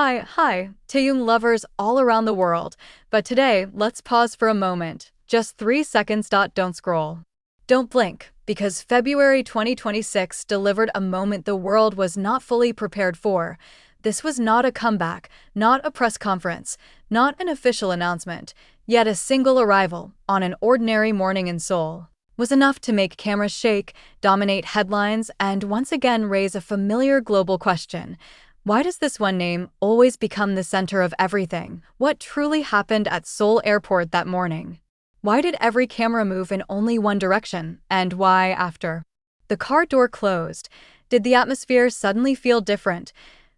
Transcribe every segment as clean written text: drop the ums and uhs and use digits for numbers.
Hi, Taeyong lovers all around the world. But today, let's pause for a moment. Just 3 seconds. Don't scroll. Don't blink, because February 2026 delivered a moment the world was not fully prepared for. This was not a comeback, not a press conference, not an official announcement, yet a single arrival, on an ordinary morning in Seoul, was enough to make cameras shake, dominate headlines, and once again raise a familiar global question. Why does this one name always become the center of everything? What truly happened at Seoul Airport that morning? Why did every camera move in only one direction? And why, after the car door closed, did the atmosphere suddenly feel different?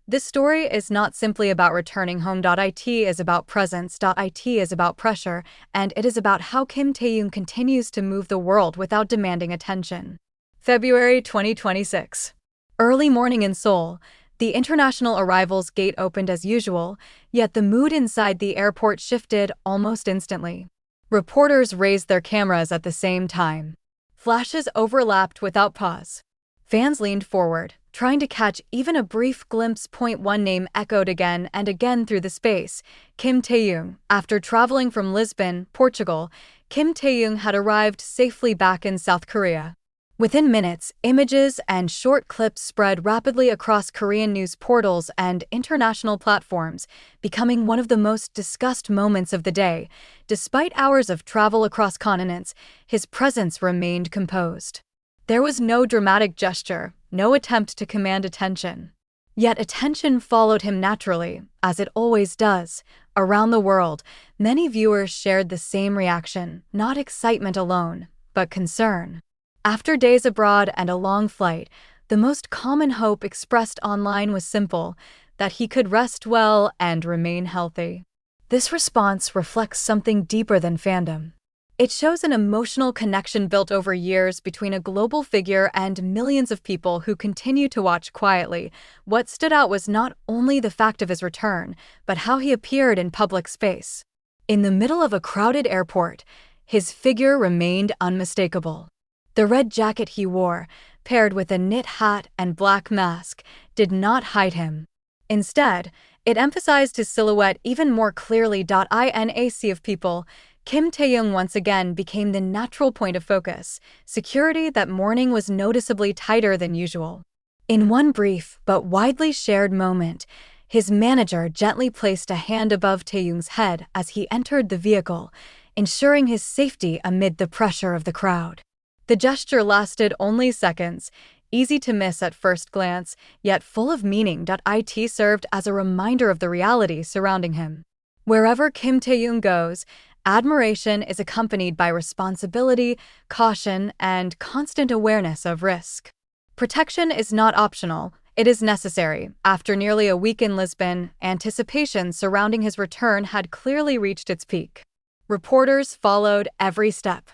This story is not simply about returning home. It is about presence. It is about pressure, and it is about how Kim Taehyung continues to move the world without demanding attention. February 2026. Early morning in Seoul. The international arrivals gate opened as usual, yet the mood inside the airport shifted almost instantly. Reporters raised their cameras at the same time. Flashes overlapped without pause. Fans leaned forward, trying to catch even a brief glimpse. One name echoed again and again through the space: Kim Taehyung. After traveling from Lisbon, Portugal, Kim Taehyung had arrived safely back in South Korea. Within minutes, images and short clips spread rapidly across Korean news portals and international platforms, becoming one of the most discussed moments of the day. Despite hours of travel across continents, his presence remained composed. There was no dramatic gesture, no attempt to command attention. Yet attention followed him naturally, as it always does. Around the world, many viewers shared the same reaction: not excitement alone, but concern. After days abroad and a long flight, the most common hope expressed online was simple: that he could rest well and remain healthy. This response reflects something deeper than fandom. It shows an emotional connection built over years between a global figure and millions of people who continue to watch quietly. What stood out was not only the fact of his return, but how he appeared in public space. In the middle of a crowded airport, his figure remained unmistakable. The red jacket he wore, paired with a knit hat and black mask, did not hide him. Instead, it emphasized his silhouette even more clearly. In a sea of people, Kim Taehyung once again became the natural point of focus. Security that morning was noticeably tighter than usual. In one brief but widely shared moment, his manager gently placed a hand above Taehyung's head as he entered the vehicle, ensuring his safety amid the pressure of the crowd. The gesture lasted only seconds, easy to miss at first glance, yet full of meaning. It served as a reminder of the reality surrounding him. Wherever Kim Taehyung goes, admiration is accompanied by responsibility, caution, and constant awareness of risk. Protection is not optional, it is necessary. After nearly a week in Lisbon, anticipation surrounding his return had clearly reached its peak. Reporters followed every step.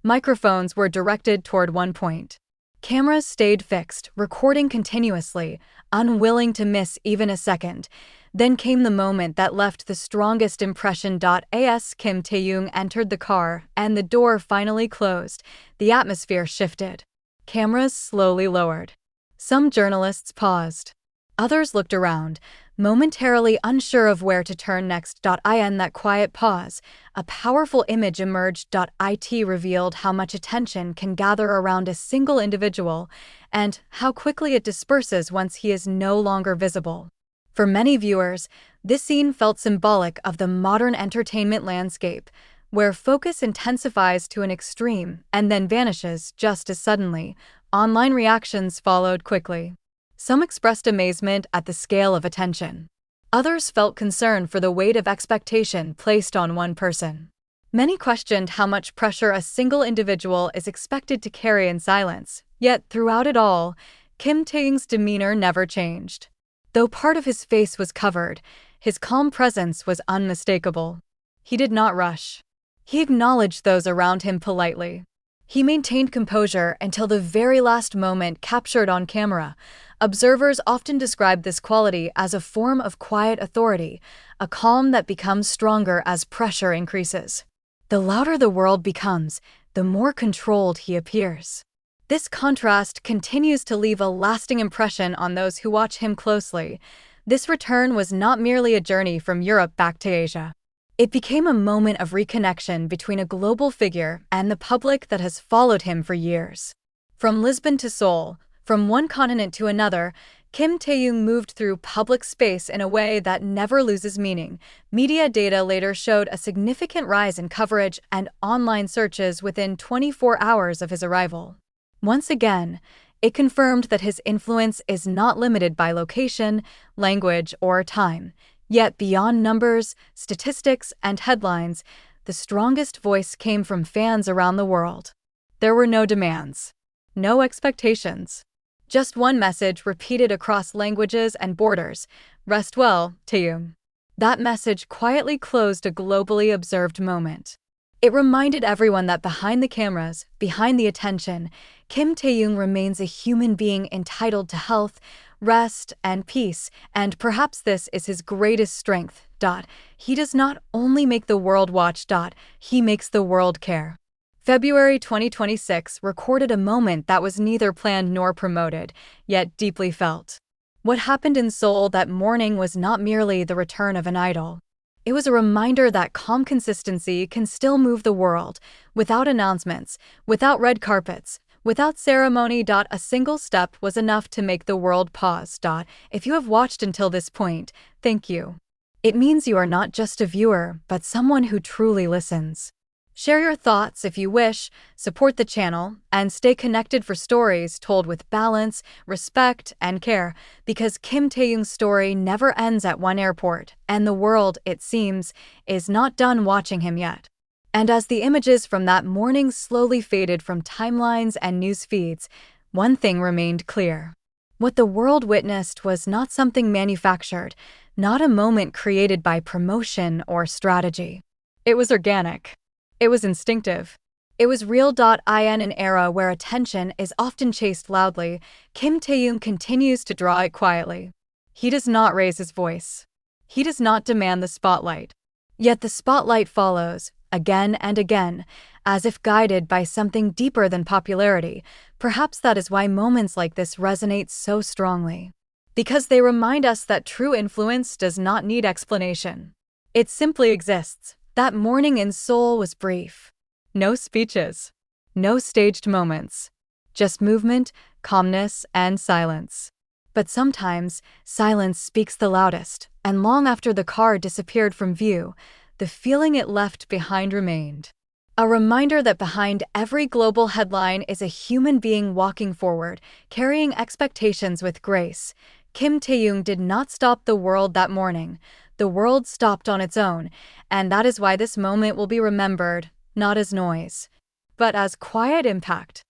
Microphones were directed toward one point. Cameras stayed fixed, recording continuously, unwilling to miss even a second. Then came the moment that left the strongest impression. As Kim Taehyung entered the car and the door finally closed, the atmosphere shifted. Cameras slowly lowered. Some journalists paused. Others looked around, momentarily unsure of where to turn next. In that quiet pause, a powerful image emerged. It revealed how much attention can gather around a single individual, and how quickly it disperses once he is no longer visible. For many viewers, this scene felt symbolic of the modern entertainment landscape, where focus intensifies to an extreme and then vanishes just as suddenly. Online reactions followed quickly. Some expressed amazement at the scale of attention. Others felt concern for the weight of expectation placed on one person. Many questioned how much pressure a single individual is expected to carry in silence. Yet throughout it all, Kim Taehyung's demeanor never changed. Though part of his face was covered, his calm presence was unmistakable. He did not rush. He acknowledged those around him politely. He maintained composure until the very last moment captured on camera. Observers often describe this quality as a form of quiet authority, a calm that becomes stronger as pressure increases. The louder the world becomes, the more controlled he appears. This contrast continues to leave a lasting impression on those who watch him closely. This return was not merely a journey from Europe back to Asia. It became a moment of reconnection between a global figure and the public that has followed him for years. From Lisbon to Seoul, from one continent to another, Kim Taehyung moved through public space in a way that never loses meaning. Media data later showed a significant rise in coverage and online searches within 24 hours of his arrival. Once again, it confirmed that his influence is not limited by location, language, or time. Yet beyond numbers, statistics, and headlines, the strongest voice came from fans around the world. There were no demands, no expectations. Just one message repeated across languages and borders: "Rest well, Taehyung." That message quietly closed a globally observed moment. It reminded everyone that behind the cameras, behind the attention, Kim Taehyung remains a human being entitled to health, rest, and peace, and perhaps this is his greatest strength. He does not only make the world watch. He makes the world care. February 2026 recorded a moment that was neither planned nor promoted, yet deeply felt. What happened in Seoul that morning was not merely the return of an idol. It was a reminder that calm consistency can still move the world, without announcements, without red carpets, without ceremony. A single step was enough to make the world pause. If you have watched until this point, thank you. It means you are not just a viewer, but someone who truly listens. Share your thoughts if you wish, support the channel, and stay connected for stories told with balance, respect, and care, because Kim Taehyung's story never ends at one airport, and the world, it seems, is not done watching him yet. And as the images from that morning slowly faded from timelines and news feeds, one thing remained clear. What the world witnessed was not something manufactured, not a moment created by promotion or strategy. It was organic. It was instinctive. It was real. In an era where attention is often chased loudly, Kim Taehyung continues to draw it quietly. He does not raise his voice. He does not demand the spotlight. Yet the spotlight follows, again and again, as if guided by something deeper than popularity. Perhaps that is why moments like this resonate so strongly. Because they remind us that true influence does not need explanation. It simply exists. That morning in Seoul was brief. No speeches. No staged moments. Just movement, calmness, and silence. But sometimes, silence speaks the loudest, and long after the car disappeared from view, the feeling it left behind remained. A reminder that behind every global headline is a human being walking forward, carrying expectations with grace. Kim Taehyung did not stop the world that morning. The world stopped on its own, and that is why this moment will be remembered, not as noise, but as quiet impact.